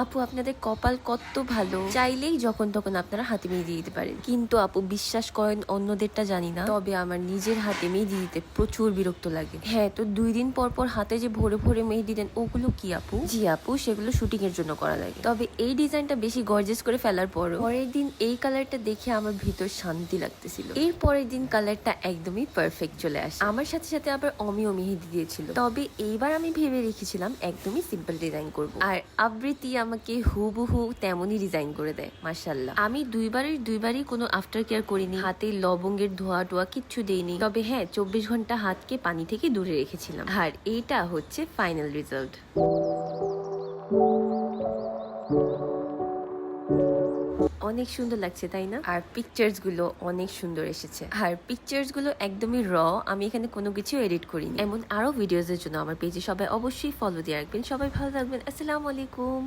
আপু আপনাদের কপাল কত ভালো, চাইলেই যখন তখন আপনারা হাতে মেহেদি দিতে পারেন। কিন্তু আপু বিশ্বাস করেন অন্যদেরটা জানি না, তবে আমার নিজের হাতে মেহেদি দিতে প্রচুর বিরক্ত লাগে। হ্যাঁ, তো 2 দিন পর পর হাতে যে ভরে ভরে মেহেদি দেন ওগুলো কি আপু? জি আপু, সেগুলো শুটিং এর জন্য করা লাগে। তবে এই ডিজাইনটা বেশি গর্জিয়াস করে ফেলার পরও পরের দিন এই কালারটা দেখে আমার ভিতর শান্তি লাগতেছিল। এর পরের দিন কালারটা একদমই পারফেক্ট চলে আসে। আমার সাথে সাথে আবার অমিও মেহেদি দিয়েছিল। তবে এইবার আমি ভেবে রেখেছিলাম একদমই সিম্পল ডিজাইন করব, আর আবৃত্তি আমাকে হুবহু তেমনই ডিজাইন করে দেয়। মাশাআল্লাহ, আমি দুইবারই কোনো আফটার কেয়ার করিনি, হাতে লবঙ্গের ধোয়া টোয়া কিচ্ছু দেইনি। তবে হ্যাঁ, 24 ঘন্টা হাতকে পানি থেকে দূরে রেখেছিলাম। আর এইটা হচ্ছে ফাইনাল রেজাল্ট। অনেক সুন্দর লাগছে তাই না? আর পিকচার্স গুলো অনেক সুন্দর এসেছে। আর পিকচার্স গুলো একদমই র, আমি এখানে কোনো কিছু এডিট করিনি। এমন আরো ভিডিওস এর জন্য আমার পেজে সবাই অবশ্যই ফলো দিয়ে রাখবেন। সবাই ভালো থাকবেন। আসসালামু আলাইকুম।